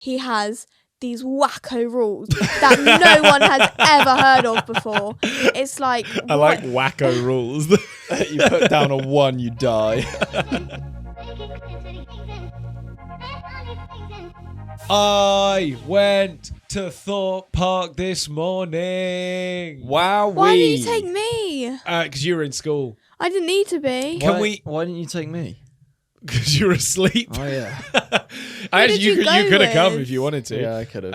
he has these wacko rules that no one has ever heard of before. It's like... I like wacko rules. You put down a 1, you die. I went to Thorpe Park this morning. Wow. Why did you take me? Because you were in school. I didn't need to be. Why didn't you take me? Because you were asleep. Oh yeah. You could have come with? if you wanted to. Yeah, I could have.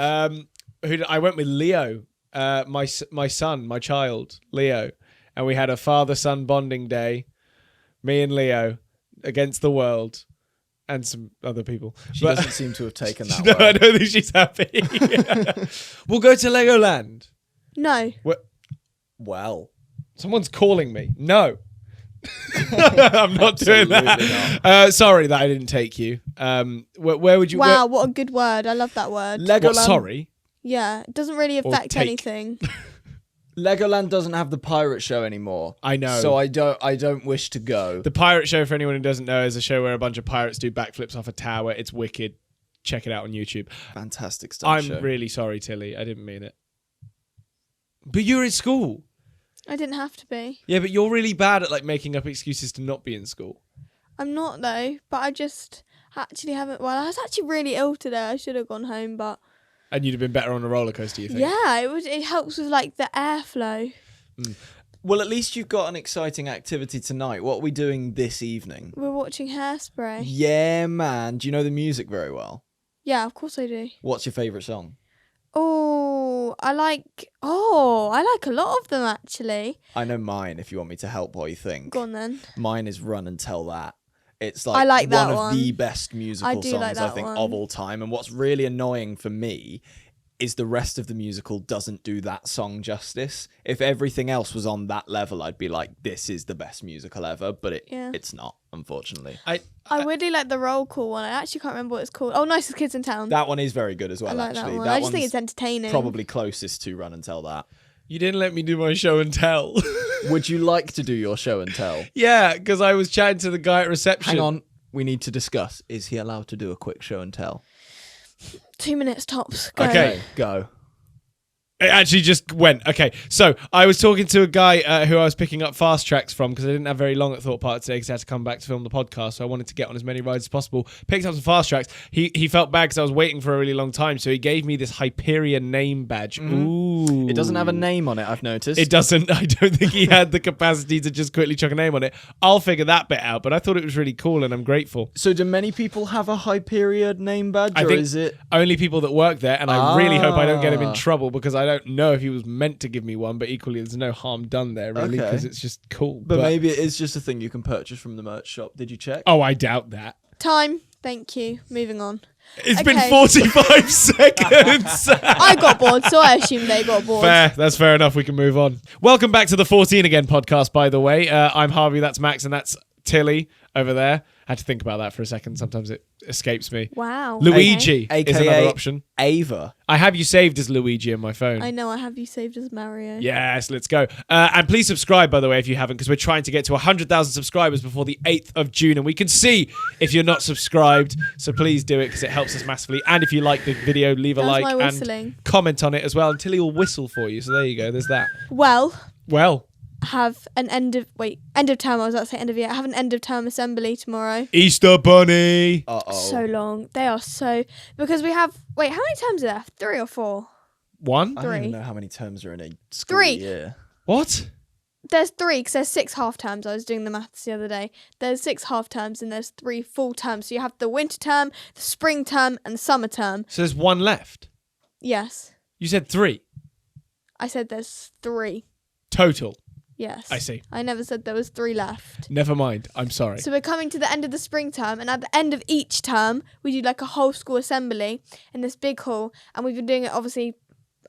I went with Leo, my son, my child, Leo, and we had a father-son bonding day. Me and Leo against the world, and some other people. She doesn't seem to have taken that. No, well. I don't think she's happy. We'll go to Legoland. No. Well, Someone's calling me. No. I'm not doing that. Sorry that I didn't take you. Where would you? Wow, what a good word. I love that word. Legoland. What, sorry. Yeah, it doesn't really affect take. anything. Legoland doesn't have the pirate show anymore. I know. So I don't wish to go. The pirate show, for anyone who doesn't know, is a show where a bunch of pirates do backflips off a tower. It's wicked. Check it out on YouTube. Fantastic stuff. I'm really sorry, Tilly. I didn't mean it. But you're in school. I didn't have to be. Yeah, but you're really bad at making up excuses to not be in school. I'm not though, but I just actually haven't. Well, I was actually really ill today. I should have gone home, but. And you'd have been better on a roller coaster, you think? Yeah, it helps with the airflow. Well, at least you've got an exciting activity tonight. What are we doing this evening? We're watching Hairspray. Yeah, man. Do you know the music very well? Yeah, of course I do. What's your favourite song? I like a lot of them actually. I know mine if you want me to help while you think. Go on then. Mine is Run and Tell That. It's I like that one of one. the best musical I do songs like I that think one. of all time. And what's really annoying for me is the rest of the musical doesn't do that song justice. If everything else was on that level, I'd be like, this is the best musical ever. But it's not, unfortunately. I really like the roll call one. I actually can't remember what it's called. Oh, Nicest Kids in Town. That one is very good as well, I like actually. that one. That I just think one's it's entertaining. probably closest to Run and Tell That. You didn't let me do my show and tell. Would you like to do your show and tell? Yeah, because I was chatting to the guy at reception. Hang on. We need to discuss. Is he allowed to do a quick show and tell? 2 minutes tops. Go. Okay. Go. It actually just went. Okay, so I was talking to a guy who I was picking up fast tracks from because I didn't have very long at Thorpe Park today because I had to come back to film the podcast, so I wanted to get on as many rides as possible. Picked up some fast tracks. He felt bad because I was waiting for a really long time, so he gave me this Hyperion name badge. Ooh. It doesn't have a name on it, I've noticed. It doesn't. I don't think he had the capacity to just quickly chuck a name on it. I'll figure that bit out, but I thought it was really cool and I'm grateful. So do many people have a Hyperion name badge, I or think is it... only people that work there, and I really hope I don't get him in trouble because I don't know if he was meant to give me one, but equally there's no harm done there really because it's just cool. But maybe it is just a thing you can purchase from the merch shop. Did you check? Oh, I doubt that. Time. Thank you. Moving on. It's been 45 seconds. I got bored, so I assume they got bored. Fair. That's fair enough. We can move on. Welcome back to the 14 Again podcast, by the way. I'm Harvey, that's Max, and that's Tilly over there. I had to think about that for a second. Sometimes it escapes me. Wow. Luigi AKA is another option. Ava. I have you saved as Luigi on my phone. I know I have you saved as Mario. Yes, let's go. And please subscribe, by the way, if you haven't, because we're trying to get to 100,000 subscribers before the 8th of June, and we can see if you're not subscribed. So please do it because it helps us massively. And if you like the video, leave a That was like my and whistling. comment on it as well. And Tilly will whistle for you. So there you go. There's that. Well, have an end of term. I was about to say end of year. I have an end of term assembly tomorrow. Easter Bunny. So long. They are so because we have. Wait, how many terms are there? 3 or 4? 1? I don't 3. even know how many terms are in a school 3. year. What? There's 3 because there's 6 half terms. I was doing the maths the other day. There's 6 half terms and there's 3 full terms. So you have the winter term, the spring term, and the summer term. So there's 1 left. Yes, You said 3 I said there's 3. total. Yes, I see. I never said there was 3 left. Never mind. I'm sorry. So we're coming to the end of the spring term, and at the end of each term, we do like a whole school assembly in this big hall. And we've been doing it, obviously,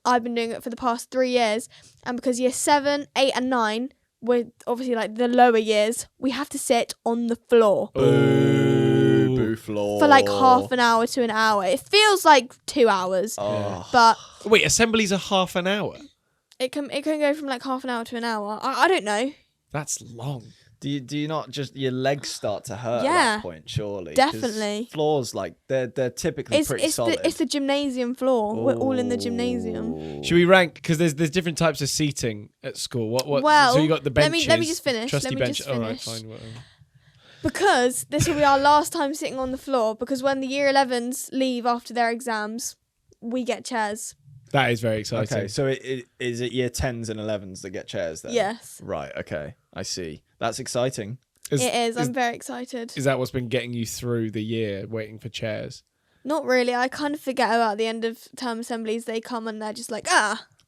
I've been doing it for the past 3 years. And because year 7, 8, and 9, we're obviously like the lower years, we have to sit on the floor. Boo floor. For like half an hour to an hour. It feels like 2 hours, but Wait, assemblies are half an hour? it can go from like half an hour to an hour. I don't know. That's long. Do you not just your legs start to hurt at Yeah, that point? Surely, 'Cause definitely. floors like they're typically pretty solid. It's the gymnasium floor. We're all in the gymnasium. Should we rank? Because there's different types of seating at school. What? Well, so you got the benches. let me just finish. Trusty Let me bench. just All right, finish. fine. Whatever. Because this will be our last time sitting on the floor. Because when the year 11s leave after their exams, we get chairs. That is very exciting. Okay, so is it year 10s and 11s that get chairs then? Yes. Right. Okay, I see. That's exciting. It is. I'm very excited. Is that what's been getting you through the year, waiting for chairs? Not really. I kind of forget about the end of term assemblies. They come and they're just like,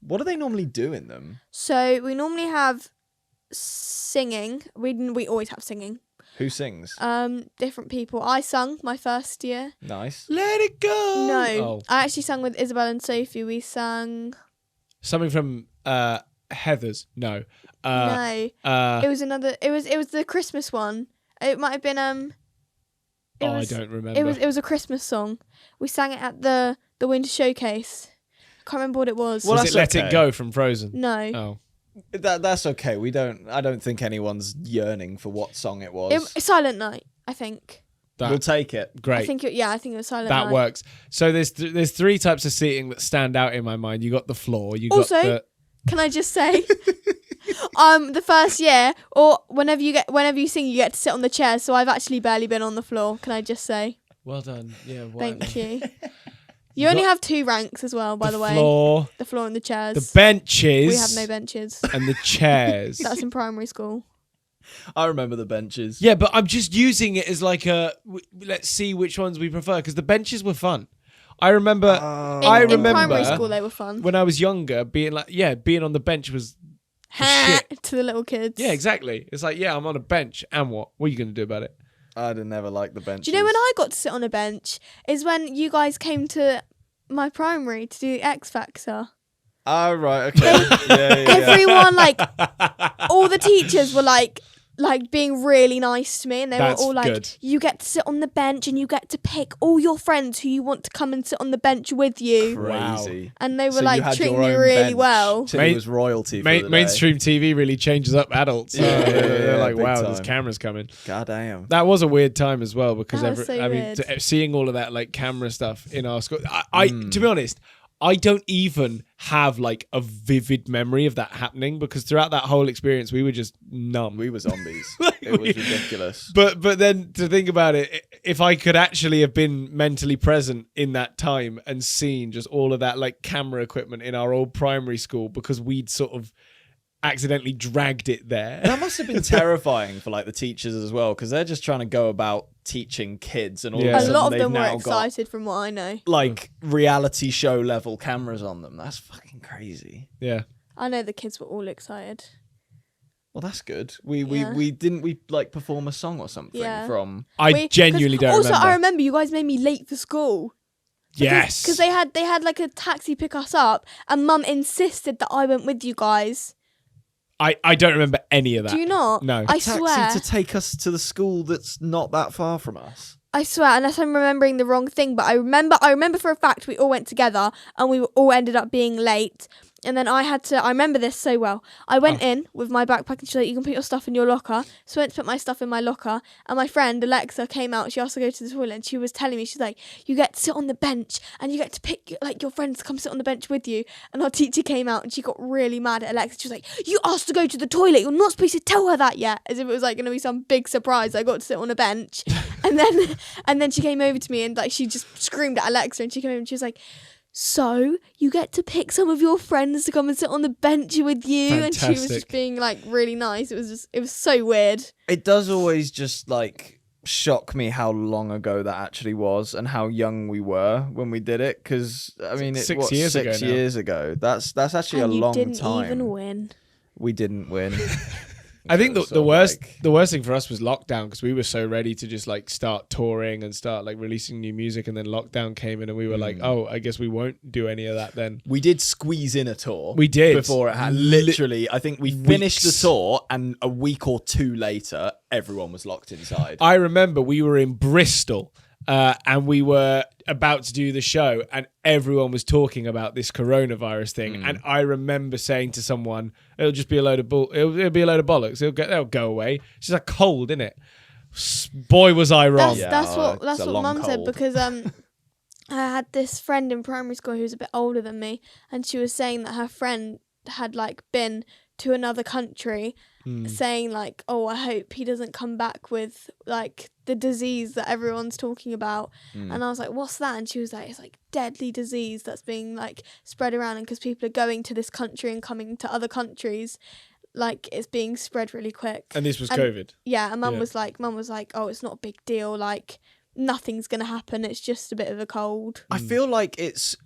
What do they normally do in them? So we normally have singing. We always have singing. Who sings? Different people. I sung my first year. Nice. Let it go. No, Oh. I actually sang with Isabel and Sophie. We sang. Something from Heather's. No. No, it was another. It was the Christmas one. It might have been I don't remember. It was a Christmas song. We sang it at the Winter Showcase. I can't remember what it was. Well, Was that's it Let okay. It Go from Frozen? No. Oh. That's okay. I don't think anyone's yearning for what song it was. Silent Night, I think. We'll take it. Great. I think it was Silent That Night. works. So there's three types of seating that stand out in my mind. You got the floor. You Also, got the. Can I just say, the first year or whenever you sing, you get to sit on the chair. So I've actually barely been on the floor. Can I just say? Well done. Yeah. Thank you. You only have 2 ranks as well, by the way. Floor, The floor and the chairs. the benches. We have no benches. And the chairs. That's in primary school. I remember the benches. Yeah, but I'm just using it as like let's see which ones we prefer because the benches were fun. I remember. In primary school, they were fun. When I was younger, being on the bench was shit. To the little kids. Yeah, exactly. It's like, yeah, I'm on a bench, and what? What are you going to do about it? I'd never liked the benches. Do you know when I got to sit on a bench? Is when you guys came to my primary to do X Factor. Oh, right. Okay. yeah. Everyone, like, all the teachers were like being really nice to me, and they That's were all like, good. you get to sit on the bench and you get to pick all your friends who you want to come and sit on the bench with you. Crazy. And they were So you like had treating your me own really bench well. till it was royalty for the day. Mainstream TV really changes up adults. Yeah, They're like, big wow, time. there's cameras coming. God damn. That was a weird time as well because That was so weird. seeing all of that like camera stuff in our school. I to be honest, I don't even have like a vivid memory of that happening because throughout that whole experience we were just numb. We were zombies. Like, It was ridiculous. But then to think about it, if I could actually have been mentally present in that time and seen just all of that like camera equipment in our old primary school because we'd sort of accidentally dragged it there. That must have been terrifying for like the teachers as well because they're just trying to go about teaching kids and all Yeah. of a A sudden lot of they've them were now got excited from what I know. like reality show level cameras on them. That's fucking crazy. Yeah. I know the kids were all excited. Well, that's good. Yeah. We didn't like perform a song or something Yeah. from. I genuinely don't also, remember. I remember you guys made me late for school. Yes. Because they had like a taxi pick us up, and Mum insisted that I went with you guys. I don't remember any of that. Do you not? No. I Taxi swear. to take us to the school that's not that far from us. I swear, unless I'm remembering the wrong thing, but I remember for a fact we all went together and we all ended up being late. And then I remember this so well. I went in with my backpack and she's like, you can put your stuff in your locker. So I went to put my stuff in my locker. And my friend, Alexa, came out. She asked to go to the toilet and she was telling me, she's like, you get to sit on the bench and you get to pick your friends to come sit on the bench with you. And our teacher came out and she got really mad at Alexa. She was like, you asked to go to the toilet. You're not supposed to tell her that yet. As if it was like going to be some big surprise. I got to sit on a bench. and then she came over to me and like she just screamed at Alexa and she came over and she was like, so you get to pick some of your friends to come and sit on the bench with you. Fantastic. And she was just being like really nice. It was so weird. It does always just like shock me how long ago that actually was and how young we were when we did it. Because I mean, it 6 was years 6 ago now. years ago. That's actually And a you long didn't time. even win. We didn't win. I think It was the sort of worst like- the worst thing for us was lockdown because we were so ready to just like start touring and start like releasing new music, and then lockdown came in and we were like, oh, I guess we won't do any of that then. We did squeeze in a tour. We did. Before it had literally, I think we finished the tour and a week or two later, everyone was locked inside. I remember we were in Bristol and we were about to do the show, and everyone was talking about this coronavirus thing. And I remember saying to someone, "It'll just be a load of it'll be a load of bollocks. They'll go away. It's just a cold, isn't it?" Boy, was I wrong. That's what Mum said, because I had this friend in primary school who was a bit older than me, and she was saying that her friend had like been to another country, saying like, "Oh, I hope he doesn't come back with like the disease that everyone's talking about." And I was like, "What's that?" And she was like, "It's like deadly disease that's being like spread around, and because people are going to this country and coming to other countries, like it's being spread really quick." And this was COVID. Yeah, and Mum was like, "Oh, it's not a big deal. Like nothing's gonna happen. It's just a bit of a cold." I feel like it's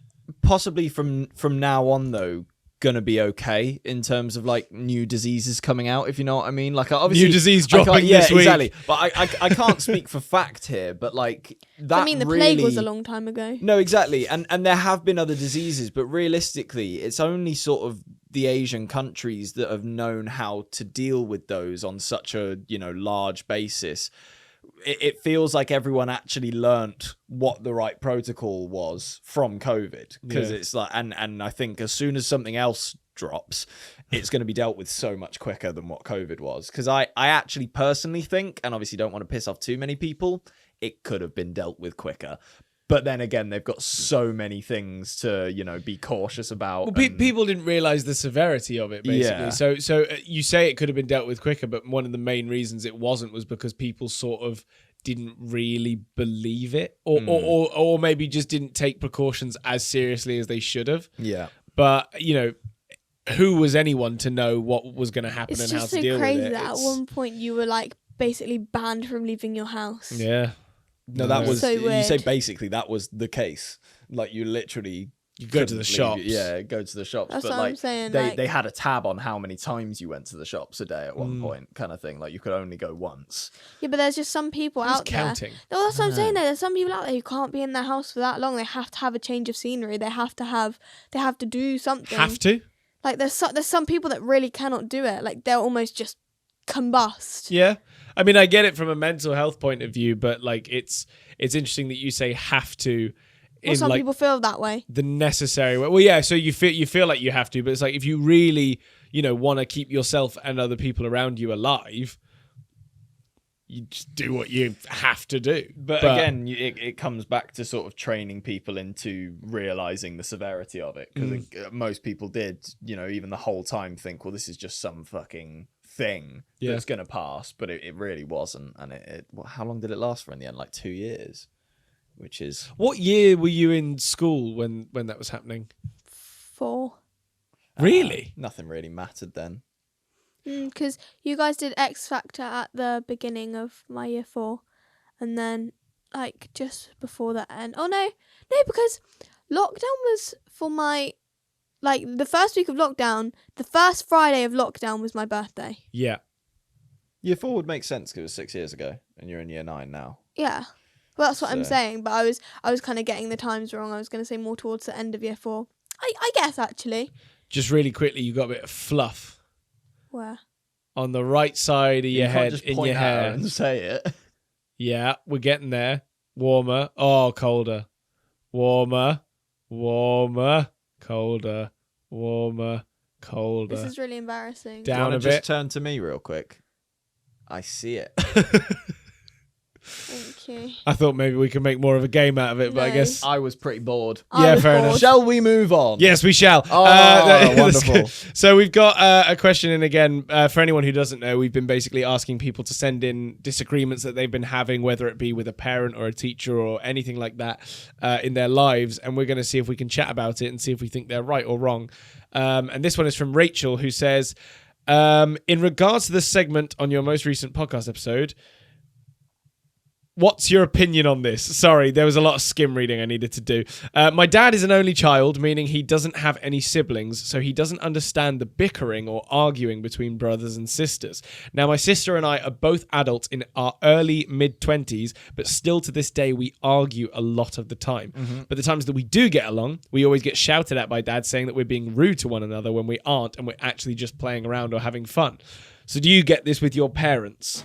possibly from now on though gonna be okay in terms of like new diseases coming out, if you know what I mean. Like obviously new disease dropping this week. Exactly. But I can't speak for fact here, but like that. I mean, the plague was a long time ago. No, exactly. And there have been other diseases, but realistically, it's only sort of the Asian countries that have known how to deal with those on such a, large basis. It feels like everyone actually learnt what the right protocol was from COVID, because it's like, and I think as soon as something else drops, it's going to be dealt with so much quicker than what COVID was. Because I actually personally think, and obviously don't want to piss off too many people, it could have been dealt with quicker. But then again, they've got so many things to, be cautious about. Well, people didn't realise the severity of it, basically. Yeah. So you say it could have been dealt with quicker, but one of the main reasons it wasn't was because people sort of didn't really believe it, or maybe just didn't take precautions as seriously as they should have. Yeah. But, who was anyone to know what was going to happen and how to deal with it? It's just so crazy that at one point you were like basically banned from leaving your house. Yeah. No, that was, so you weird. say basically that was the case. Like you literally... You go to the shops. Go to the shops. That's but what like I'm saying. they had a tab on how many times you went to the shops a day at one point, kind of thing. Like you could only go once. Yeah, but there's just some people out counting? there. No, that's what I'm saying. There's some people out there who can't be in their house for that long. They have to have a change of scenery. They have to do something. Have to? Like there's some people that really cannot do it. Like they'll almost just combust. Yeah. I mean, I get it from a mental health point of view, but like it's interesting that you say have to. Well, some people feel that way. The necessary way. Well, yeah. So you feel like you have to, but it's like if you really, want to keep yourself and other people around you alive, you just do what you have to do. But again, it comes back to sort of training people into realizing the severity of it, because most people did, even the whole time think, well, this is just some fucking thing that's going to pass, but it really wasn't. And how long did it last for in the end? Like 2 years. Which is... What year were you in school when that was happening? 4. Really? Nothing really mattered then. Because you guys did X Factor at the beginning of my year 4. And then, like, just before that end... Oh, no, because lockdown was for my... Like, the first week of lockdown, the first Friday of lockdown was my birthday. Yeah. Year 4 would make sense because it was 6 years ago, and you're in year 9 now. Yeah. Well, that's what I'm saying, but I was kind of getting the times wrong. I was going to say more towards the end of year 4. I guess, actually. Just really quickly, you got a bit of fluff. Where? On the right side of your head, just in point your at hair. her and say it. Yeah, we're getting there. Warmer. Oh, colder. Warmer. Warmer. Colder. Warmer. Colder. This is really embarrassing. Down a bit. Just turn to me real quick. I see it. Thank you. I thought maybe we could make more of a game out of it, but I No. guess... I was pretty bored. Yeah, fair enough. Shall we move on? Yes, we shall. Oh, that's wonderful. good. So we've got a question, and again, for anyone who doesn't know, we've been basically asking people to send in disagreements that they've been having, whether it be with a parent or a teacher or anything like that in their lives, and we're going to see if we can chat about it and see if we think they're right or wrong. And this one is from Rachel, who says, in regards to the segment on your most recent podcast episode, what's your opinion on this? Sorry, there was a lot of skim reading I needed to do. My dad is an only child, meaning he doesn't have any siblings, so he doesn't understand the bickering or arguing between brothers and sisters. Now, my sister and I are both adults in our early mid-20s, but still to this day, we argue a lot of the time. But the times that we do get along, we always get shouted at by dad saying that we're being rude to one another when we aren't, and we're actually just playing around or having fun. So do you get this with your parents?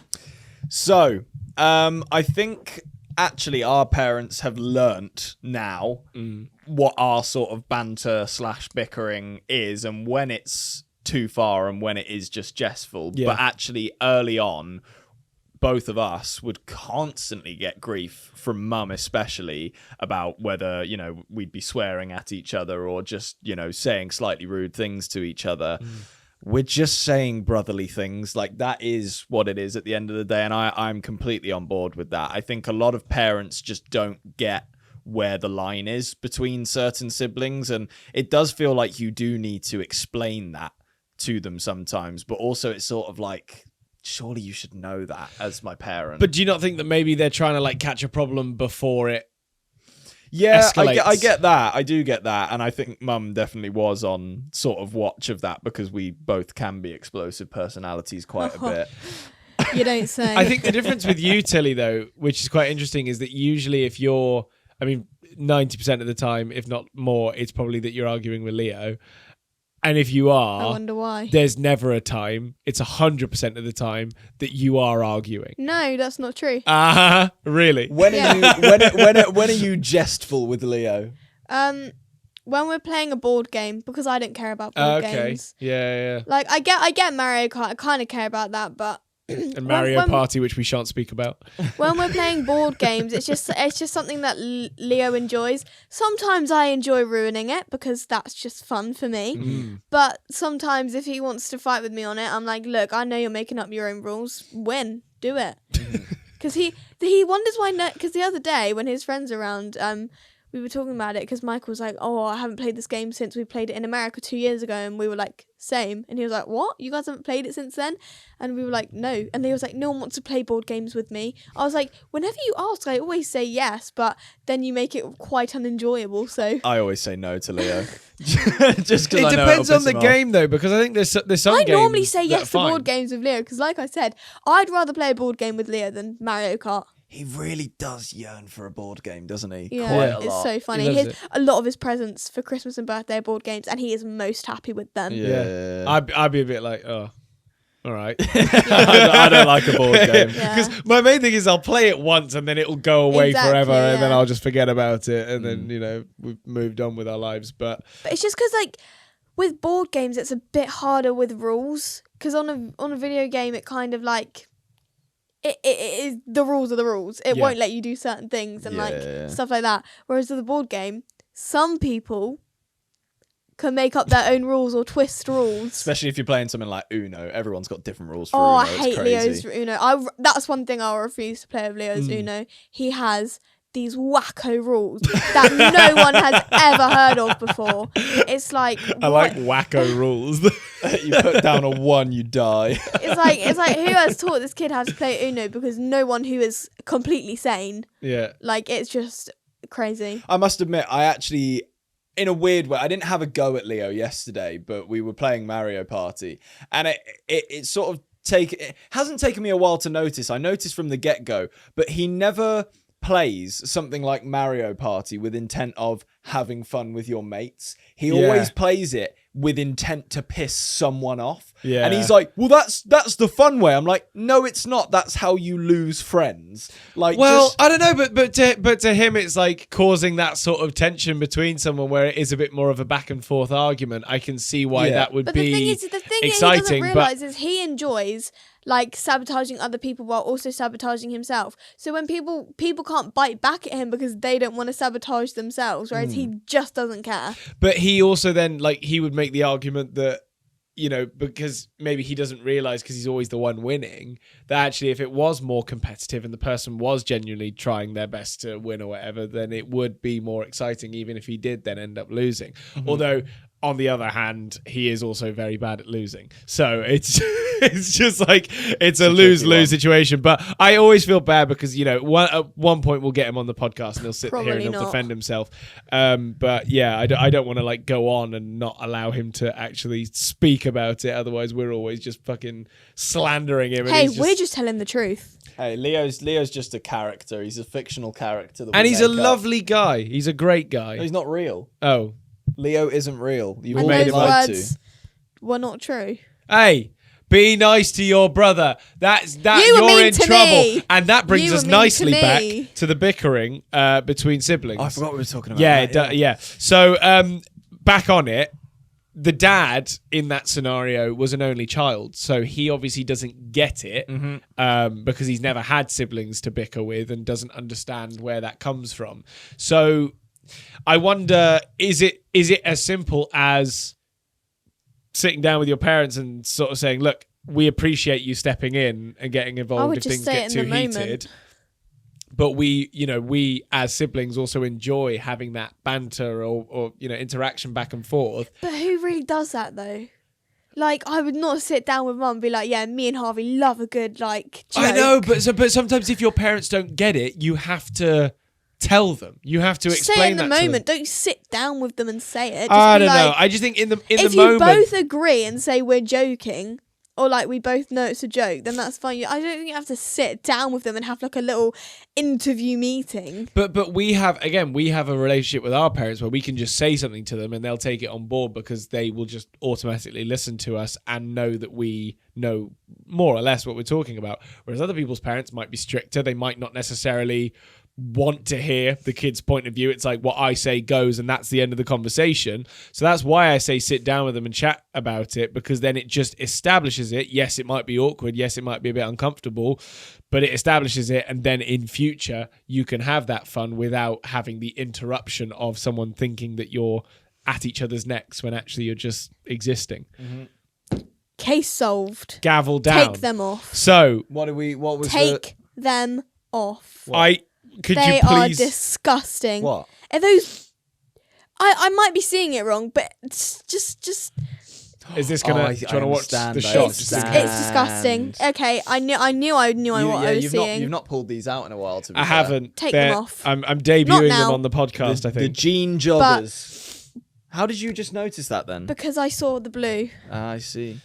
So, I think actually our parents have learnt now what our sort of banter / bickering is, and when it's too far and when it is just jestful. Yeah. But actually early on, both of us would constantly get grief from mum, especially about whether, you know, we'd be swearing at each other or just, you know, saying slightly rude things to each other. We're just saying brotherly things. Like, that is what it is at the end of the day. And I'm completely on board with that. I think a lot of parents just don't get where the line is between certain siblings. And it does feel like you do need to explain that to them sometimes. But also it's sort of like, surely you should know that as my parent. But do you not think that maybe they're trying to like catch a problem before it? Yeah, escalates? I get that. I do get that. And I think mum definitely was on sort of watch of that, because we both can be explosive personalities quite a bit. You don't say. I think the difference with you, Tilly, though, which is quite interesting, is that usually if you're, I mean, 90% of the time, if not more, it's probably that you're arguing with Leo. And if you I are, wonder why. there's never a time, it's 100% of the time that you are arguing. No, that's not true. Really? When are you when are you jestful with Leo? When we're playing a board game, because I don't care about board Okay. games. Yeah. Like I get Mario Kart. I kind of care about that, but And Mario Party, which we shan't speak about. when we're playing board games, it's just something that Leo enjoys. Sometimes I enjoy ruining it because that's just fun for me. But sometimes if he wants to fight with me on it, I'm like, look, I know you're making up your own rules. Win, do it. Because he wonders why. Because the other day when his friends are around, we were talking about it because Michael was like, oh, I haven't played this game since we played it in America 2 years ago. And we were like, same. And he was like, what? You guys haven't played it since then? And we were like, no. And he was like, no one wants to play board games with me. I was like, whenever you ask, I always say yes, but then you make it quite unenjoyable. So I always say no to Leo. Just because It depends on the game, though, because I think there's some I games normally say that yes are to fine. board games with Leo because, like I said, I'd rather play a board game with Leo than Mario Kart. He really does yearn for a board game, doesn't he? Yeah, Quite a it's lot. so funny. loves it. A lot of his presents for Christmas and birthday are board games, and he is most happy with them. Yeah. I'd be a bit like, oh, all right. I don't like a board game. Yeah. Because my main thing is I'll play it once and then it'll go away Exactly, forever, and then yeah. I'll just forget about it, and then, you know, we've moved on with our lives. But But it's just because, like, with board games, it's a bit harder with rules. Because on a video game, it kind of like it is the rules are the rules. It Yeah. won't let you do certain things and like stuff like that. Whereas with a board game, some people can make up their own rules or twist rules. Especially if you're playing something like Uno. Everyone's got different rules for Oh, Uno. I It's hate crazy. Leo's Uno. That's one thing I'll refuse to play with Leo's Uno. He has these wacko rules that no one has ever heard of before. It's like I like wacko rules. You put down a 1, you die. it's like who has taught this kid how to play Uno? Because no one who is completely sane. Yeah. Like, it's just crazy. I must admit, I actually, in a weird way, I didn't have a go at Leo yesterday, but we were playing Mario Party, and it sort of it hasn't taken me a while to notice. I noticed from the get-go, but he never plays something like Mario Party with intent of having fun with your mates. He always plays it with intent to piss someone off. Yeah. And he's like, well, that's the fun way. I'm like, no, it's not. That's how you lose friends. Like, Well, just, I don't know, but to him, it's like causing that sort of tension between someone where it is a bit more of a back and forth argument. I can see why Yeah. that would But be the thing is, he exciting. doesn't But realise is he enjoys like sabotaging other people while also sabotaging himself. So when people can't bite back at him because they don't want to sabotage themselves, whereas he just doesn't care. But he also then, like, he would make the argument that, you know, because maybe he doesn't realize because he's always the one winning, that actually if it was more competitive and the person was genuinely trying their best to win or whatever, then it would be more exciting, even if he did then end up losing. Although, on the other hand, he is also very bad at losing. So it's just like, it's a lose-lose situation. But I always feel bad because, you know, at one point we'll get him on the podcast and he'll sit here and Probably he'll not. defend himself. But yeah, I don't want to like go on and not allow him to actually speak about it. Otherwise, we're always just fucking slandering him. Hey, and we're just telling the truth. hey, Leo's just a character. He's a fictional character. That we and he's a make up. lovely guy. He's a great No, guy. he's not real. Oh, Leo isn't real. You've And all And been those lied words to. were not true. hey, Be nice to your brother. That You were you're mean in to trouble. me. And that brings You were us mean to nicely me. back to the bickering between siblings. Oh, I forgot we were talking about Yeah, that. yeah. So back on it. The dad in that scenario was an only child, so he obviously doesn't get it because he's never had siblings to bicker with and doesn't understand where that comes from. So I wonder, is it as simple as sitting down with your parents and sort of saying, look, we appreciate you stepping in and getting I involved would if just things say get it too in the heated. moment. But we as siblings also enjoy having that banter or interaction back and forth. But who really does that though? Like, I would not sit down with mum and be like, yeah, me and Harvey love a good, like, joke. I know, but sometimes if your parents don't get it, you have to tell them. You have to explain say it in the that to them. moment. Don't sit down with them and say it. Just I be don't know. like, I just think in the if moment, you both agree and say we're joking, or like we both know it's a joke, then that's fine. I don't think you have to sit down with them and have like a little interview meeting. But we have a relationship with our parents where we can just say something to them and they'll take it on board because they will just automatically listen to us and know that we know more or less what we're talking about. Whereas other people's parents might be stricter. They might not necessarily want to hear the kid's point of view. It's like what I say goes and that's the end of the conversation. So that's why I say sit down with them and chat about it, because then it just establishes it. Yes, it might be awkward. Yes, it might be a bit uncomfortable, but it establishes it, and then in future you can have that fun without having the interruption of someone thinking that you're at each other's necks when actually you're just existing. Case solved. Gavel down. Take them off. So What was Take them off. could They you are please disgusting. What? Are those? I might be seeing it wrong, but it's just is this gonna do you want to watch the understand, shot? it's, Just it's in understand. case? disgusting. Okay, I knew what I was seeing. You've not pulled these out in a while. To be I fair. haven't. Take They're- them off. I'm debuting now. them on the podcast, I The think. jean joggers. How did you just notice that then? Because I saw the blue. I see.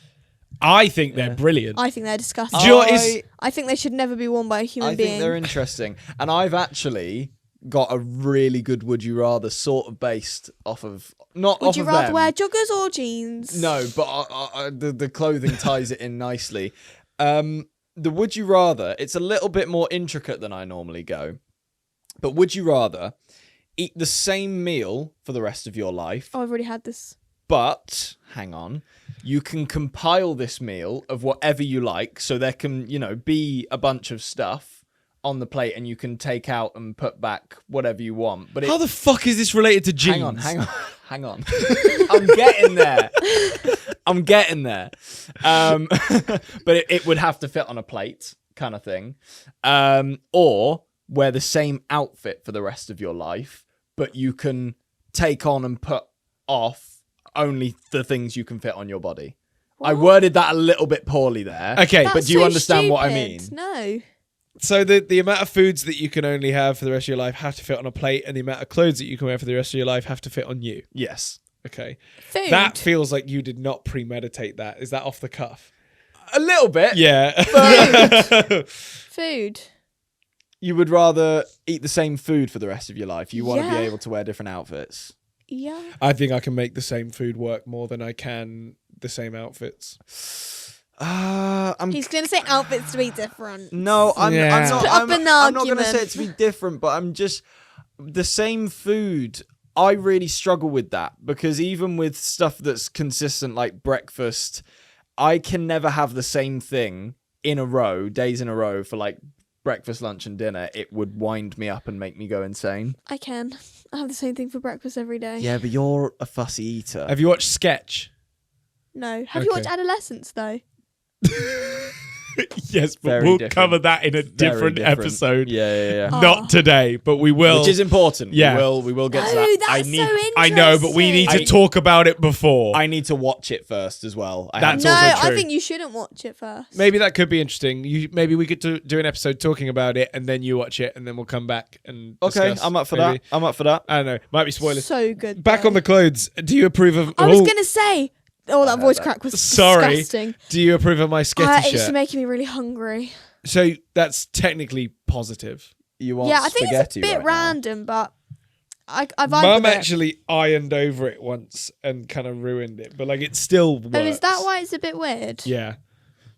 I think they're brilliant. I think they're disgusting. Do you know what is- I think they should never be worn by a human I being. think they're interesting, and I've actually got a really good would you rather sort of based off of not Would off you of rather them. wear joggers or jeans? No, but the clothing ties it in nicely. The would you rather, it's a little bit more intricate than I normally go. But would you rather eat the same meal for the rest of your life, Oh, I've already had this. but hang on, you can compile this meal of whatever you like, so there can, be a bunch of stuff on the plate and you can take out and put back whatever you want. But How the fuck is this related to jeans? hang on. I'm getting there. But it would have to fit on a plate, kind of thing. Or wear the same outfit for the rest of your life, but you can take on and put off only the things you can fit on your body. I worded that a little bit poorly there. Okay, but That's do you so understand what I mean? stupid. No. So the amount of foods that you can only have for the rest of your life have to fit on a plate, and the amount of clothes that you can wear for the rest of your life have to fit on you. Yes. Okay. Food. That feels like you did not premeditate that. Is that off the cuff? A little bit. Yeah. Food. You would rather eat the same food for the rest of your life. You want to be Yeah. able to wear different outfits. Yeah. I think I can make the same food work more than I can the same outfits. He's going to say outfits to be different. No, I'm Yeah. not. Put up an I'm not going to argument. say it to be different, but I'm just the same food. I really struggle with that because even with stuff that's consistent like breakfast, I can never have the same thing in a row, days in a row for like breakfast, lunch, and dinner. It would wind me up and make me go insane. I can. I have the same thing for breakfast every day. Yeah, but you're a fussy eater. Have you watched Sketch? No. Have you Okay. watched Adolescence though? Yes, but Very we'll different. cover that in a Very different different. episode. Yeah. Oh. Not today, but we will. Which is important. Yeah. We will get to Oh, that. that's so interesting. I know, but we need to I- talk about it before. I need to watch it first as well. That's No, also I true. think you shouldn't watch it first. Maybe that could be interesting. Maybe we could do an episode talking about it, and then you watch it, and then we'll come back and Okay, discuss, I'm up for maybe. that. I'm up for that. I don't know. Might be spoilers. So good. Back though. on the clothes. Do you approve of? I was Oh, going to say. Oh, that voice crack was Sorry. disgusting. Do you approve of my sketchy It's shirt? making me really hungry. So that's technically positive. You want Yeah, I think it's a spaghetti bit right now? random, but I vibe Mum with it. actually ironed over it once and kind of ruined it, but like it still works. Oh, is that why it's a bit weird? Yeah.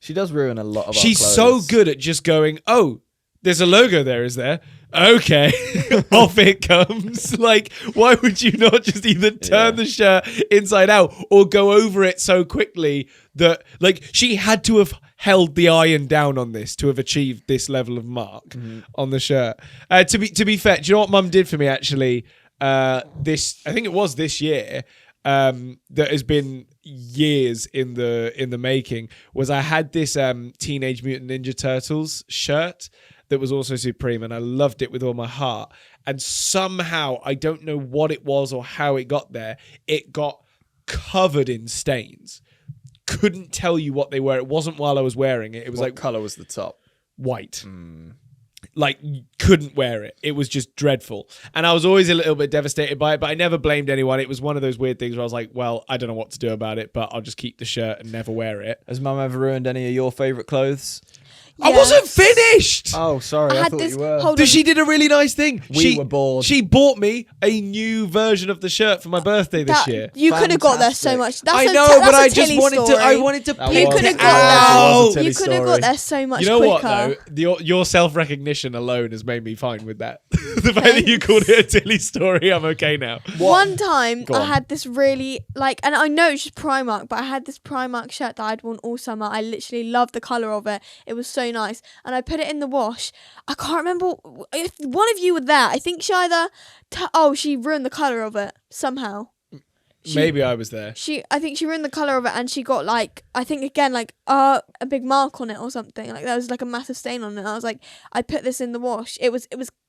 She does ruin a lot of She's our so clothes. good at just going, oh, there's a logo there, is there? Okay. Off it comes. Like, why would you not just either turn the shirt inside out or go over it so quickly that, like, she had to have held the iron down on this to have achieved this level of mark on the shirt. To be fair, do you know what Mum did for me, actually? I think it was this year, that has been years in the making, was I had this Teenage Mutant Ninja Turtles shirt that was also Supreme, and I loved it with all my heart. And somehow, I don't know what it was or how it got there, it got covered in stains. Couldn't tell you what they were. It wasn't while I was wearing it. It was What like colour was the top? white. Like, couldn't wear it. It was just dreadful. And I was always a little bit devastated by it, but I never blamed anyone. It was one of those weird things where I was like, well, I don't know what to do about it, but I'll just keep the shirt and never wear it. Has Mum ever ruined any of your favourite clothes? I wasn't finished! Oh, sorry. I had thought this. you were. Hold on. She did a really nice thing. We were bored. She bought me a new version of the shirt for my birthday this year. You could have got there so Fantastic. much. That's I a know, that's but a I just Tilly wanted to. story. I wanted to That pick You was- could have it got out. Tilly there. You could have story. got there so much You know quicker. what though? Your self-recognition alone has made me fine with that. The fact that you called it a Tilly story, I'm okay now. One time Go I on. had this really and I know it's just Primark, but I had this Primark shirt that I'd worn all summer. I literally loved the colour of it. It was so nice. And I put it in the wash. I can't remember if one of you were there. I think she either she ruined the colour of it somehow. Maybe I was there. I think she ruined the colour of it, and she got I think again a big mark on it or something. Like there was like a massive stain on it. I was like, I put this in the wash. It was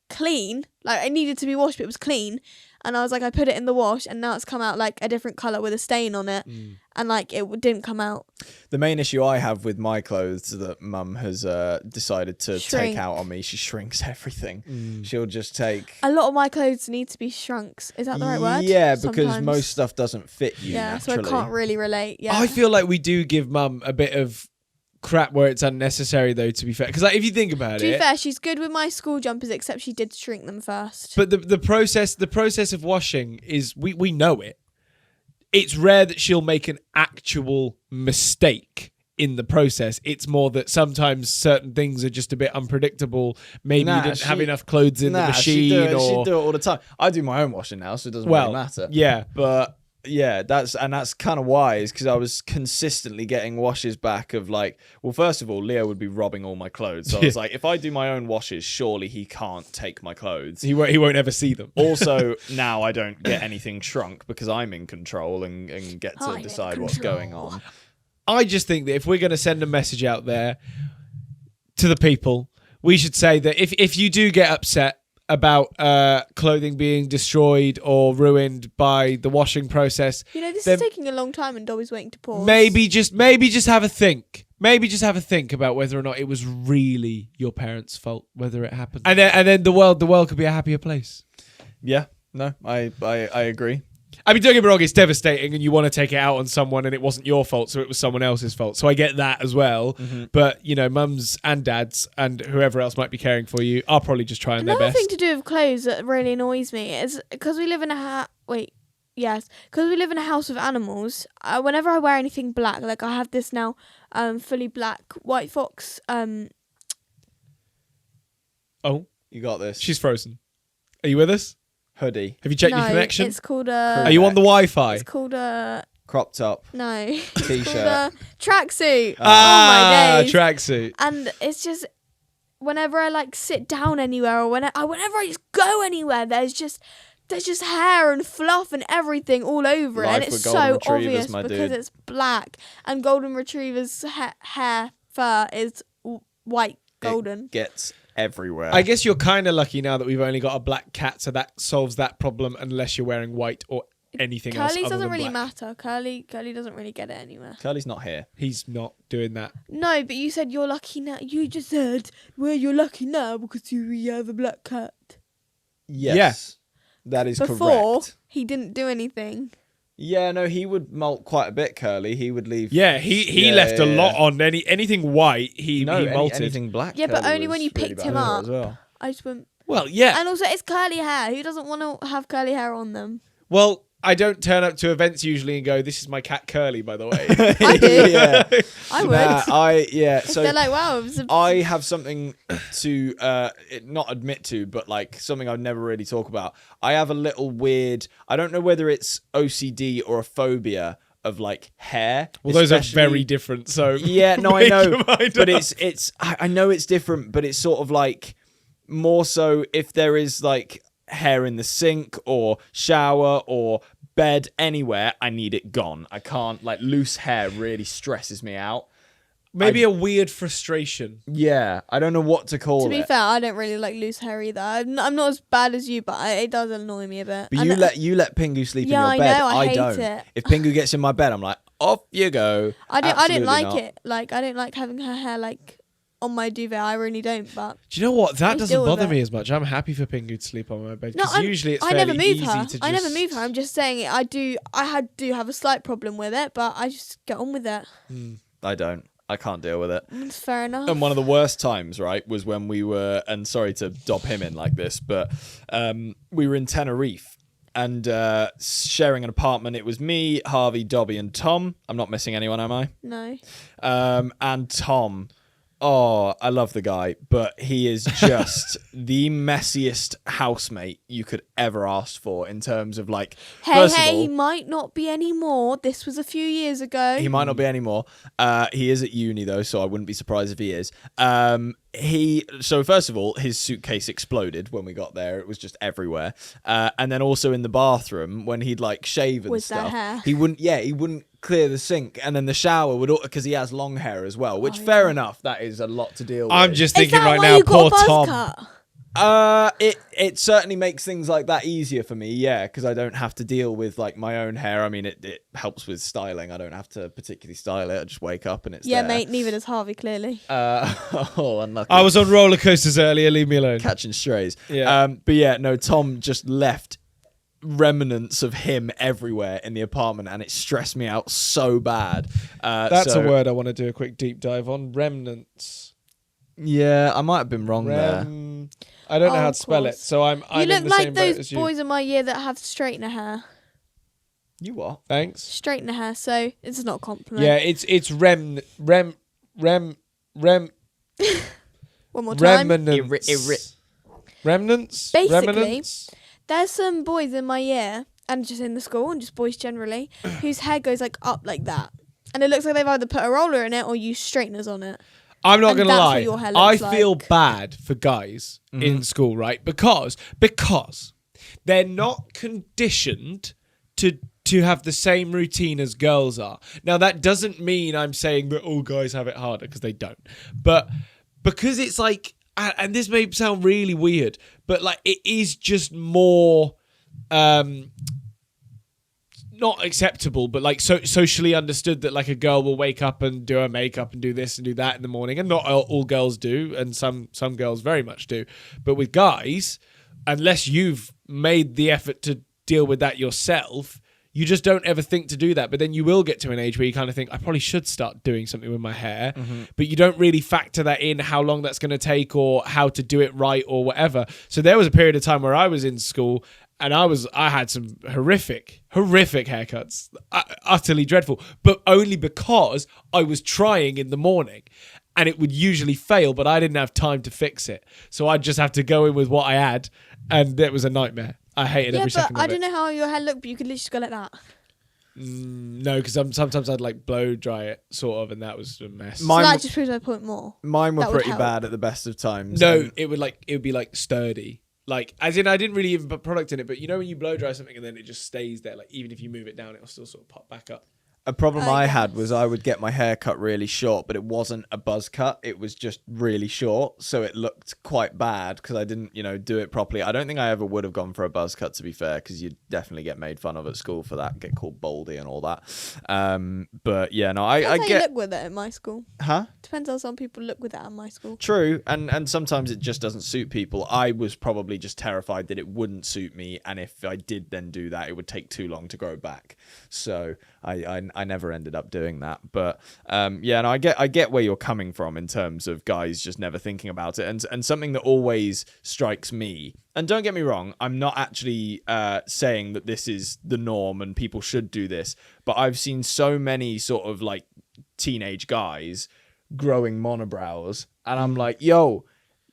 clean. Like it needed to be washed, but it was clean. And I was like, I put it in the wash, and now it's come out like a different colour with a stain on it, and like it didn't come out. The main issue I have with my clothes that Mum has decided to Shrink. take out on me, she shrinks everything. She'll just take... A lot of my clothes need to be shrunk. Is that the right word? Yeah, because Sometimes. most stuff doesn't fit you Yeah, naturally. so I can't really relate. Yeah, I feel like we do give Mum a bit of crap where it's unnecessary, though, to be fair. Because like, if you think about to be it, fair, she's good with my school jumpers, except she did shrink them first. but the process of washing is we know it. It's rare that she'll make an actual mistake in the process. It's more that sometimes certain things are just a bit unpredictable. Maybe you didn't have enough clothes in the machine, She'd or do it all the time. I do my own washing now, so it doesn't well, really matter. yeah. But yeah, that's kind of wise, because I was consistently getting washes back of like, well, first of all, Leo would be robbing all my clothes. So I was like, if I do my own washes, surely he can't take my clothes. He won't ever see them. Also, now I don't get anything shrunk because I'm in control and get to I'm in decide what's going on. I just think that if we're going to send a message out there to the people, we should say that if you do get upset about clothing being destroyed or ruined by the washing process, This then is taking a long time, and Dobby's waiting to pause. maybe just have a think. Maybe just have a think about whether or not it was really your parents' fault, whether it happened, and then the world could be a happier place. Yeah, no, I agree. I mean, don't get me wrong, it's devastating and you want to take it out on someone and it wasn't your fault, so it was someone else's fault. So I get that as well. Mm-hmm. But, mums and dads and whoever else might be caring for you are probably just trying Another their best. thing to do with clothes that really annoys me is because we live in a because we live in a house with animals. Whenever I wear anything black, like I have this now, fully black white fox. Oh, You got this. she's frozen. Are you with us? Hoodie, Have you checked no, your connection? it's called Are you on the Wi-Fi? It's called a crop top, no. It's called T-shirt. a tracksuit. Ah, oh my days. tracksuit. And it's just whenever I like sit down anywhere or whenever I just go anywhere, there's just hair and fluff and everything all over it, Life and it's with golden so retrievers, obvious my because dude. it's black, and golden retrievers' hair fur is white golden. It gets everywhere. I guess you're kind of lucky now that we've only got a black cat, so that solves that problem unless you're wearing white or anything else. Curly's other doesn't than really black. matter. Curly doesn't really get it anywhere. Curly's not here. He's not doing that. No, but you said you're lucky now. You just said, well, you're lucky now because you have a black cat. Yes, that is Before, correct. he didn't do anything. Yeah, no, he would molt quite a bit. Curly, he would leave. Yeah, he Yeah, left a yeah, lot yeah. on anything white. He molted. anything black. Yeah, but Curly only when was you really picked bad him at it up. as well. I just went. Well, yeah. And also, it's curly hair. Who doesn't want to have curly hair on them? Well, I don't turn up to events usually and go, "This is my cat Curly," by the way. I do. Yeah. I would. If they're like, wow. It was I have something to not admit to, but like something I'd never really talk about. I have a little weird. I don't know whether it's OCD or a phobia of like hair. Well, those are very different. So yeah, no, I know, but it's. I know it's different, but it's sort of like more so if there is like hair in the sink or shower or bed anywhere, I need it gone. I can't, like, loose hair really stresses me out. Maybe a weird frustration. Yeah, I don't know what to call it. To be fair, I don't really like loose hair either. I'm not as bad as you, but it does annoy me a bit. But you let Pingu sleep in your bed. Yeah, I hate don't. it. If Pingu gets in my bed, I'm like, off you go. I didn't like not. it. Like, I don't like having her hair like on my duvet. I really don't. But do you know what? That doesn't bother me it. as much. I'm happy for Pingu to sleep on my bed No, because usually it's I fairly never move easy her. to just... I never move her. I'm just saying I do have a slight problem with it, but I just get on with it. I don't. I can't deal with it. It's fair enough. And one of the worst times, right, was when we were, and sorry to dob him in like this, but we were in Tenerife and sharing an apartment. It was me, Harvey, Dobby, and Tom. I'm not missing anyone, am I? No. And Tom. Oh, I love the guy, but he is just the messiest housemate you could ever ask for in terms of like. Hey, he might not be anymore. This was a few years ago. He might not be anymore. He is at uni though, so I wouldn't be surprised if he is. So first of all, his suitcase exploded when we got there. It was just everywhere. And then also in the bathroom when he'd like shave and Was stuff, there hair? he wouldn't clear the sink, and then the shower would, because he has long hair as well. Which fair enough, that is a lot to deal with. I'm just Is thinking that right why now, you got poor a buzz Tom. cut? It certainly makes things like that easier for me, yeah, because I don't have to deal with like my own hair. I mean, it helps with styling. I don't have to particularly style it. I just wake up and it's Yeah, there. mate. Neither does Harvey, clearly. Unlucky. I was on roller coasters earlier. Leave me alone. catching strays. Yeah. But yeah, no, Tom just left remnants of him everywhere in the apartment, and it stressed me out so bad. That's a word I want to do a quick deep dive on. Remnants. Yeah, I might have been wrong there. I don't know how of to spell it, course. so I'm You in look the like same boat those as you. boys in my year that have straightener hair. You what? Thanks. Straightener hair, so it's not a compliment. Yeah, it's rem. One more time. Remnants. Remnants. Basically, Remnants? There's some boys in my year, and just in the school, and just boys generally, whose hair goes like up like that. And it looks like they've either put a roller in it or used straighteners on it. I'm not And going to that's what lie. your hair I looks feel like. bad for guys in school, right? Because they're not conditioned to have the same routine as girls are. Now, that doesn't mean I'm saying that all guys have it harder, because they don't. But because it's like, and this may sound really weird, but like it is just more not acceptable, but like socially understood that like a girl will wake up and do her makeup and do this and do that in the morning, and not all girls do, and some girls very much do. But with guys, unless you've made the effort to deal with that yourself, you just don't ever think to do that. But then you will get to an age where you kind of think, I probably should start doing something with my hair. But you don't really factor that in, how long that's going to take or how to do it right or whatever. So there was a period of time where I was in school and I had some horrific haircuts, utterly dreadful, but only because I was trying in the morning. And it would usually fail, but I didn't have time to fix it. So I'd just have to go in with what I had, and it was a nightmare. I hated every second of it. I don't know how your hair looked, but you could literally just go like that. No, because sometimes I'd like blow dry it, sort of, and that was a mess. So that just proves my point more. Mine were That would pretty help. bad at the best of times. No, and- it would be like sturdy. Like, as in, I didn't really even put product in it, but you know when you blow dry something and then it just stays there, like even if you move it down, it'll still sort of pop back up. A problem I had yes. was I would get my hair cut really short, but it wasn't a buzz cut. It was just really short. So it looked quite bad because I didn't, do it properly. I don't think I ever would have gone for a buzz cut, to be fair, because you'd definitely get made fun of at school for that, get called baldy and all that. But yeah, no, I Depends how you get... look with it in my school. Huh? Depends how some people look with it in my school. True, and sometimes it just doesn't suit people. I was probably just terrified that it wouldn't suit me, and if I did then do that, it would take too long to grow back. So I never ended up doing that. But yeah, and I get where you're coming from in terms of guys just never thinking about it, and something that always strikes me. And don't get me wrong, I'm not actually saying that this is the norm and people should do this, but I've seen so many sort of like teenage guys growing monobrows, and I'm like, yo,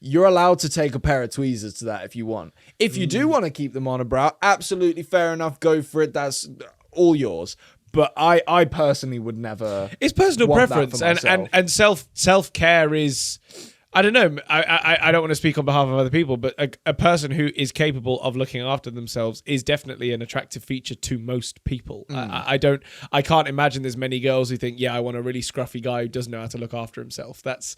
you're allowed to take a pair of tweezers to that if you want. If you do want to keep the monobrow, absolutely fair enough, go for it. That's all yours. But I personally would never. It's personal want preference, that for myself. and self-care is. I don't know. I don't want to speak on behalf of other people, but a person who is capable of looking after themselves is definitely an attractive feature to most people. I can't imagine there's many girls who think, yeah, I want a really scruffy guy who doesn't know how to look after himself. That's,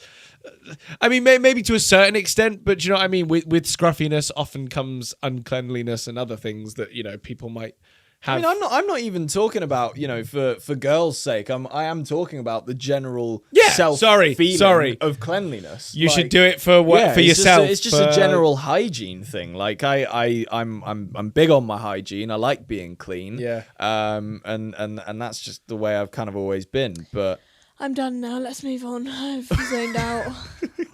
I mean, maybe to a certain extent, but you know what I mean? With scruffiness often comes uncleanliness and other things that, you know, people might have. I mean, I'm not even talking about, you know, for girls' sake. I am talking about the general feeling of cleanliness. You should do it for yourself. It's just a general hygiene thing. Like I'm big on my hygiene. I like being clean. Yeah. And that's just the way I've kind of always been. But I'm done now. Let's move on. I've zoned out.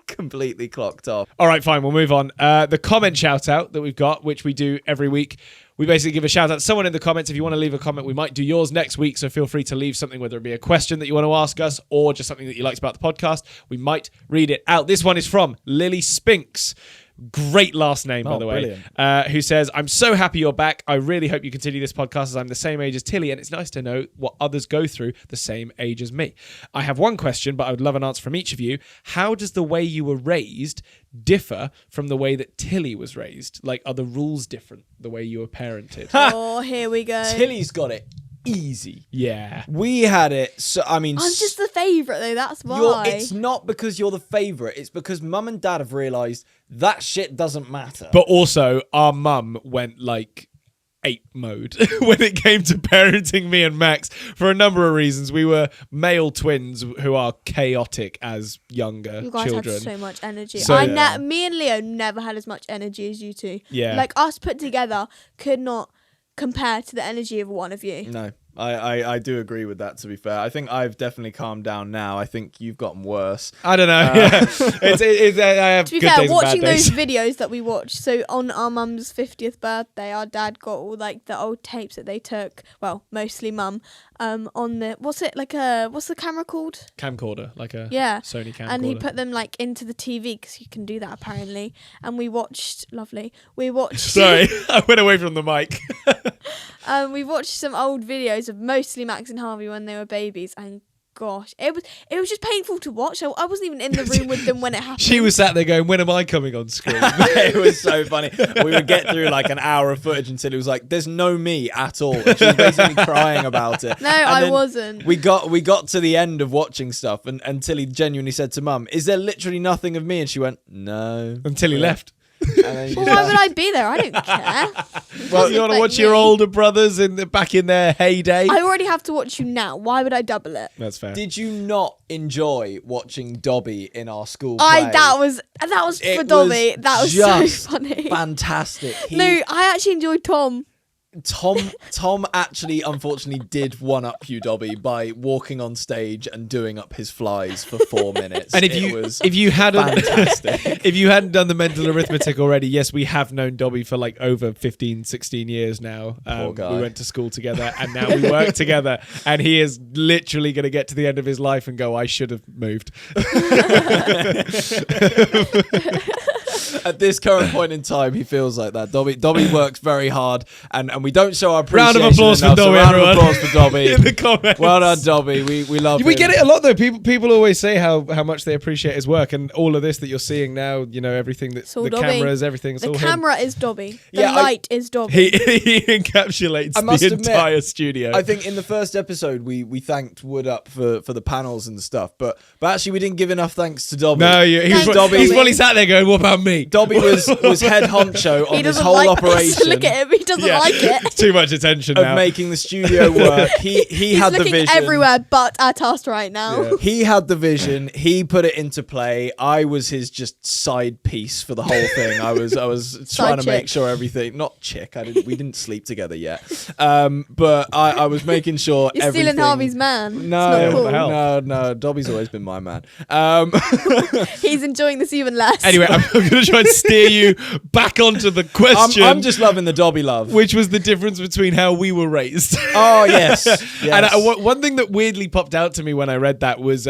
Completely clocked off. All right, fine. We'll move on. The comment shout out that we've got, which we do every week. We basically give a shout out to someone in the comments. If you want to leave a comment, we might do yours next week. So feel free to leave something, whether it be a question that you want to ask us or just something that you liked about the podcast. We might read it out. This one is from Lily Spinks. Great last name, by the way. Who says, I'm so happy you're back. I really hope you continue this podcast as I'm the same age as Tilly, and it's nice to know what others go through the same age as me. I have one question, but I would love an answer from each of you. How does the way you were raised differ from the way that Tilly was raised? Like, are the rules different, the way you were parented? Oh, here we go. Tilly's got it easy. Yeah. We had it. So I mean, I'm just the favourite though. That's why. It's not because you're the favourite. It's because mum and dad have realised that shit doesn't matter. But also, our mum went like ape mode when it came to parenting me and Max for a number of reasons. We were male twins who are chaotic as younger you guys children. had so much energy. So, me and Leo never had as much energy as you two. Yeah. Like us put together could not compare to the energy of one of you. No, I do agree with that, to be fair. I think I've definitely calmed down now. I think you've gotten worse. I don't know. Yeah. I have to be good fair, days watching and bad days. those videos that we watched, so on our mum's 50th birthday, our dad got all like the old tapes that they took, well, mostly mum, on the, what's the camera called? Camcorder, like a Sony camcorder. And he put them like into the TV because you can do that apparently. And we watched, Sorry, I went away from the mic. We watched some old videos of mostly Max and Harvey when they were babies, and gosh, it was just painful to watch. I wasn't even in the room with them when it happened. She was sat there going, when am I coming on screen? It was so funny. We would get through like an hour of footage until it was like, there's no me at all. And she was basically crying about it. No, I wasn't. We got to the end of watching stuff, and Tilly genuinely said to mum, is there literally nothing of me? And she went, no. Until he left. And well, why would I be there? I don't care. Well, you want to watch your older brothers back in their heyday? I already have to watch you now. Why would I double it? That's fair. Did you not enjoy watching Dobby in our school play? That was for Dobby. That was just so funny. Fantastic. No, I actually enjoyed Tom. Tom actually unfortunately did one up you, Dobby, by walking on stage and doing up his flies for 4 minutes. And if you hadn't fantastic. If you hadn't done the mental arithmetic already, yes, we have known Dobby for like over 15, 16 years now. Poor guy. We went to school together and now we work together, and he is literally going to get to the end of his life and go, I should have moved. At this current point in time, he feels like that. Dobby works very hard, and we don't show our appreciation Round of applause enough, for Dobby, round everyone. of applause for Dobby. In the comments. Well done, Dobby. We love We him. get it a lot though. People always say how much they appreciate his work, and all of this that you're seeing now, you know, everything that the Dobby. cameras, everything. It's The all camera is Dobby. The Yeah, light is Dobby. He encapsulates I must the admit, entire studio. I think in the first episode we thanked Wood up for the panels and stuff, but actually we didn't give enough thanks to Dobby. No, he's Thanks, Dobby. probably sat there going, "What about me?" me. Dobby was head honcho on He this doesn't whole like this. operation Look at him. He doesn't like it. Too much attention of now. making the studio work. He He's had the looking vision. everywhere but at us right now. Yeah. He had the vision. He put it into play. I was his just side piece for the whole thing. I was trying to make chick. sure everything. Not chick. We didn't sleep together yet. But I was making sure You're everything. stealing Harvey's man. No, It's not what the cool. hell? no. Dobby's always been my man. He's enjoying this even less. Anyway, I'm going to try and steer you back onto the question. I'm just loving the Dobby love. which was the difference between how we were raised. Oh yes. And one thing that weirdly popped out to me when I read that was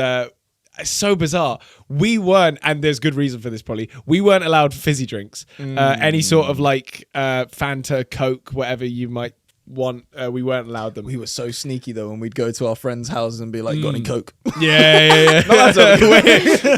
so bizarre. We weren't, and there's good reason for this probably, we weren't allowed fizzy drinks. Any sort of like Fanta, Coke, whatever you might want, we weren't allowed them. We were so sneaky though when we'd go to our friends' houses and be like, "Got any Coke?" Yeah. No, that's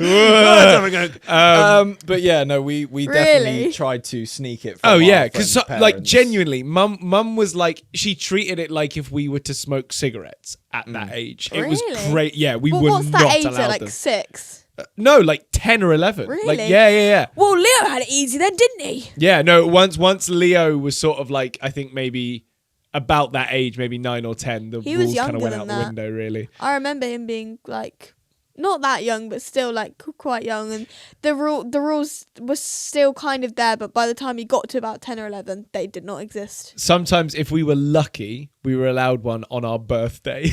Whoa. But yeah, no, we definitely tried to sneak it. From Oh our yeah, because friends' like parents. genuinely, mum was like, she treated it like if we were to smoke cigarettes at that age. It was Really? great. Yeah, we Well, were what's not that age allowed at? Like them. 6? No, like 10 or 11. Like Really? yeah. Well, Leo had it easy then, didn't he? Yeah, no, once Leo was sort of like, I think maybe about that age, maybe 9 or 10, the He was rules kind of younger went than out that. the window, really. I remember him being like not that young, but still like quite young, and the rules were still kind of there. But by the time he got to about 10 or 11, they did not exist. Sometimes, if we were lucky, we were allowed one on our birthday.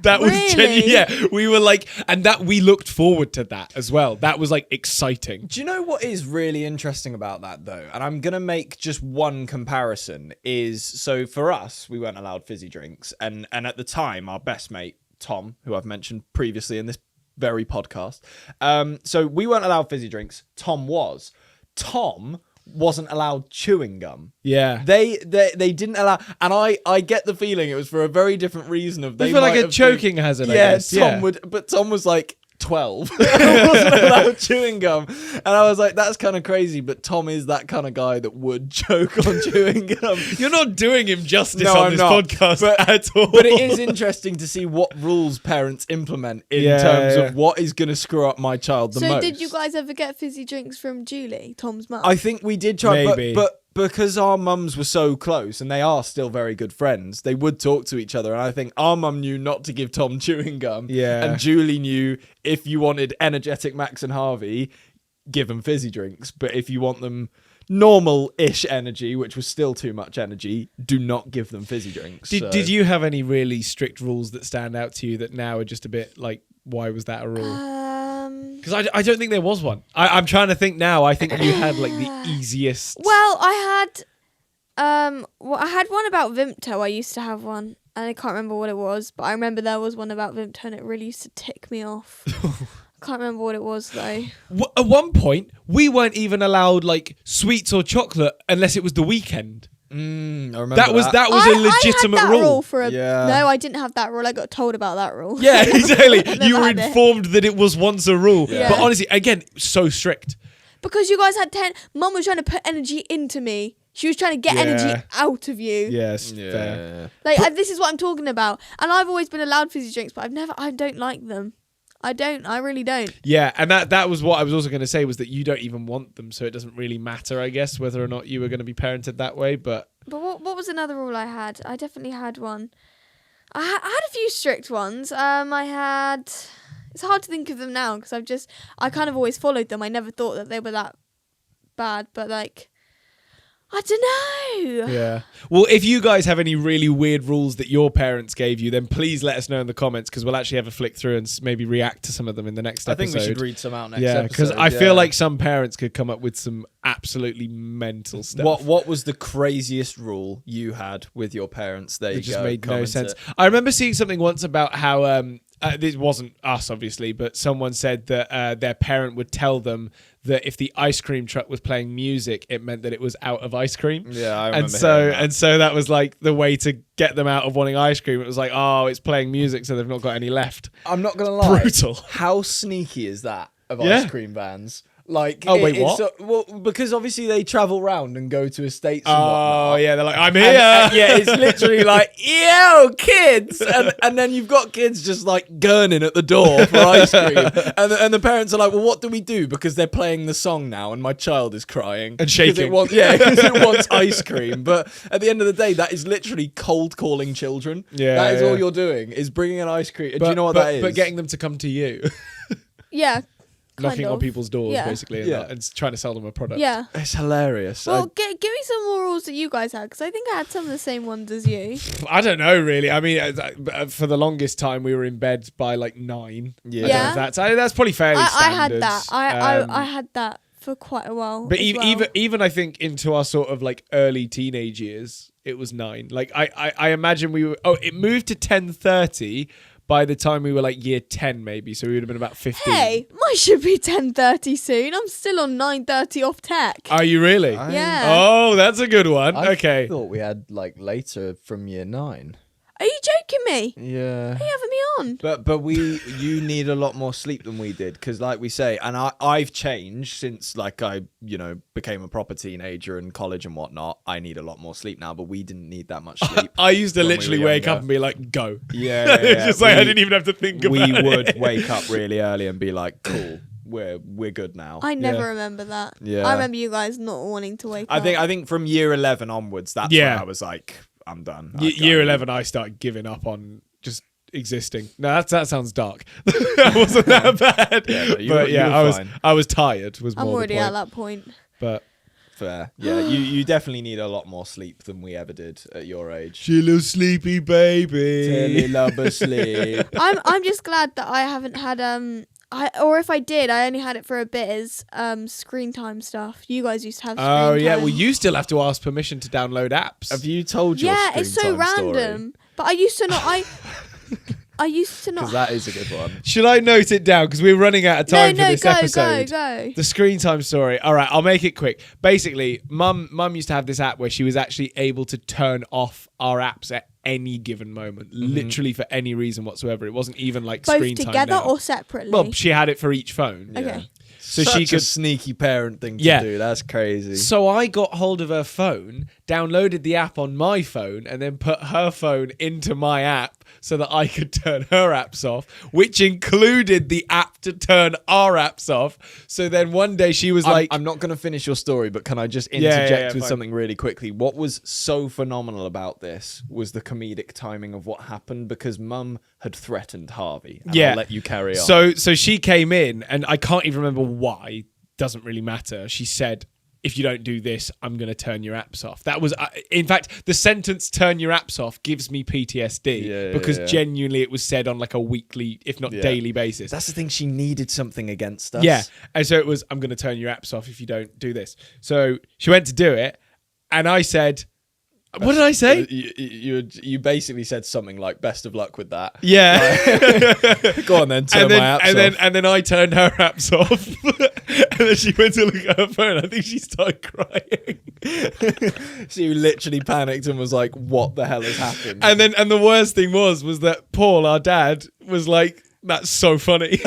That was Really? yeah. We were like, and that we looked forward to that as well. That was like exciting. Do you know what is really interesting about that though? And I'm gonna make just one comparison. Is so for us, we weren't allowed fizzy drinks, and at the time, our best mate Tom, who I've mentioned previously in this very podcast, so we weren't allowed fizzy drinks. Tom wasn't allowed chewing gum. Yeah. They didn't allow, and I get the feeling it was for a very different reason. Of I they feel like might a have choking hazard, I Yeah, guess. Tom was like 12. Wasn't allowed chewing gum, and I was like, that's kind of crazy. But Tom is that kind of guy that would choke on chewing gum. You're not doing him justice No, on I'm this not. podcast at all. But it is interesting to see what rules parents implement in terms of what is going to screw up my child the So most. did you guys ever get fizzy drinks from Julie, Tom's mum? I think we did try, Maybe. but because our mums were so close, and they are still very good friends, they would talk to each other. And I think our mum knew not to give Tom chewing gum. Yeah. And Julie knew if you wanted energetic Max and Harvey, give them fizzy drinks. But if you want them normal-ish energy, which was still too much energy, do not give them fizzy drinks. Did you have any really strict rules that stand out to you that now are just a bit like, why was that a rule? Because I don't think there was one. I'm trying to think now. I think you had like the easiest. Well, I had one about Vimto. I used to have one, and I can't remember what it was, but I remember there was one about Vimto, and it really used to tick me off. I can't remember what it was though. At one point, we weren't even allowed like sweets or chocolate unless it was the weekend. I remember That was a legitimate I had that rule. for a, Yeah. No, I didn't have that rule. I got told about that rule. Yeah, exactly. Never You were had it. informed that it was once a rule. Yeah. But honestly, again, so strict. Because you guys had 10. Mum was trying to put energy into me. She was trying to get Yeah. energy out of you. Yes, fair. Like this is what I'm talking about. And I've always been allowed fizzy drinks, but I don't like them. I really don't. Yeah, and that was what I was also going to say, was that you don't even want them, so it doesn't really matter, I guess, whether or not you were going to be parented that way. But what was another rule I had? I definitely had one. I had a few strict ones. I had. It's hard to think of them now because I kind of always followed them. I never thought that they were that bad, but like, I don't know. yeah. Well, if you guys have any really weird rules that your parents gave you, then please let us know in the comments, because we'll actually have a flick through and maybe react to some of them in the next I episode. think we should read some out next Yeah, episode. because I feel like some parents could come up with some absolutely mental stuff. What was the craziest rule you had with your parents? There you It just go. made no Comment sense. it. I remember seeing something once about how this wasn't us, obviously, but someone said that their parent would tell them that if the ice cream truck was playing music, it meant that it was out of ice cream. Yeah, I remember. And so that was like the way to get them out of wanting ice cream. It was like, oh, it's playing music, so they've not got any left. I'm not gonna lie. Brutal. How sneaky is that of Yeah. ice cream vans? Like, Oh, wait, what? well, because obviously they travel round and go to estates and Oh whatnot. yeah, they're like, I'm here. Yeah, it's literally like, yo, kids, and then you've got kids just like gurning at the door for ice cream, and the parents are like, well, what do we do? Because they're playing the song now, and my child is crying And shaking. because it wants ice cream. But at the end of the day, that is literally cold calling children. Yeah, that is yeah. all you're doing is bringing an ice cream. Do you know what that is? But getting them to come to you, Yeah. knocking on people's doors, Yeah. basically, and trying to sell them a product. Yeah. It's hilarious. Well, give me some more rules that you guys had, because I think I had some of the same ones as you. I don't know, really. I mean, for the longest time, we were in bed by like 9. Yeah. I don't know if that's probably fairly I standard. had that. I had that for quite a while. But as well. even I think into our sort of like early teenage years, it was 9. Like I imagine we were. Oh, it moved to 10:30 by the time we were like year 10, maybe. So we would have been about 15. Hey, mine should be 10:30 soon. I'm still on 9:30 off tech. Are you really? Yeah. Oh, that's a good one. I Okay. thought we had like later from year 9. Are you joking me? Yeah. Are you having me on? But you need a lot more sleep than we did, because like we say, and I've changed since like I became a proper teenager in college and whatnot. I need a lot more sleep now, but we didn't need that much sleep. I used to when we literally were wake younger. up and be like, go. Yeah, It's just like I didn't even have to think about We it. would wake up really early and be like, cool, we're good now. I never Yeah. remember that. Yeah. I remember you guys not wanting to wake I up. think from year 11 onwards, that's Yeah. when I was like, I'm done. Year 11, I started giving up on just existing. No, that sounds dark. That wasn't that bad. Yeah, but you I were was fine. I was tired. Was I'm more already the at point. that point. But Fair. Yeah, you definitely need a lot more sleep than we ever did at your age. she little sleepy baby. Sleep. I'm just glad that I haven't had or if I did, I only had it for a bit as screen time stuff. You guys used to have screen Oh yeah, time. well you still have to ask permission to download apps. Have you told your Yeah, screen it's so time random. But I used to not I used to not Because that is a good one. Should I note it down? Because we're running out of time for this go, episode. go. The screen time story. All right, I'll make it quick. Basically, mum used to have this app where she was actually able to turn off our apps at any given moment, literally for any reason whatsoever. It wasn't even like Both screen time together now. or separately? Well, she had it for each phone. Okay. So Such she a could. sneaky parent thing to Yeah. do. That's crazy. So I got hold of her phone, downloaded the app on my phone, and then put her phone into my app so that I could turn her apps off, which included the app to turn our apps off. So then one day she was like, I'm not going to finish your story, but can I just Yeah, yeah, interject with fine. something really quickly? What was so phenomenal about this was the comedic timing of what happened, because Mum had threatened Harvey. And Yeah. I'll let you carry on. So she came in, and I can't even remember why. Doesn't really matter. She said, if you don't do this, I'm going to turn your apps off. That was, in fact, the sentence "turn your apps off" gives me PTSD because genuinely it was said on like a weekly, if not daily basis. That's the thing. She needed something against us. Yeah. And so it was, I'm going to turn your apps off if you don't do this. So she went to do it, and I said, what did I say? You basically said something like, "Best of luck with that." Yeah. Go on then. Turn my apps off. And then I turned her apps off. And then she went to look at her phone. I think she started crying. So you literally panicked and was like, "What the hell has happened?" And the worst thing was that Paul, our dad, was like, "That's so funny.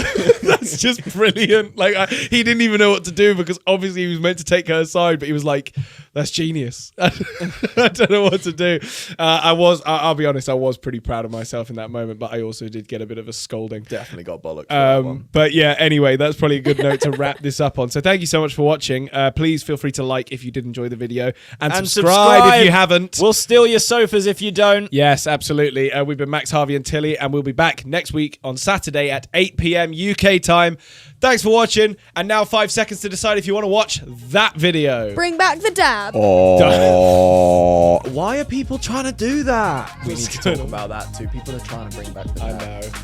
That's just brilliant." Like he didn't even know what to do, because obviously he was meant to take her side, but he was like, "That's genius." I don't know what to do. I'll be honest, I was pretty proud of myself in that moment, but I also did get a bit of a scolding. Definitely got bollocked for that one. But yeah, anyway, that's probably a good note to wrap this up on. So thank you so much for watching. Please feel free to like if you did enjoy the video, and subscribe if you haven't. We'll steal your sofas if you don't. Yes, absolutely. We've been Max, Harvey, and Tilly, and we'll be back next week on Saturday at 8 p.m. UK time. Thanks for watching, and now 5 seconds to decide if you want to watch that video. Bring back the dab. Oh, why are people trying to do that? We need to talk about that too. People are trying to bring back the I dad. know.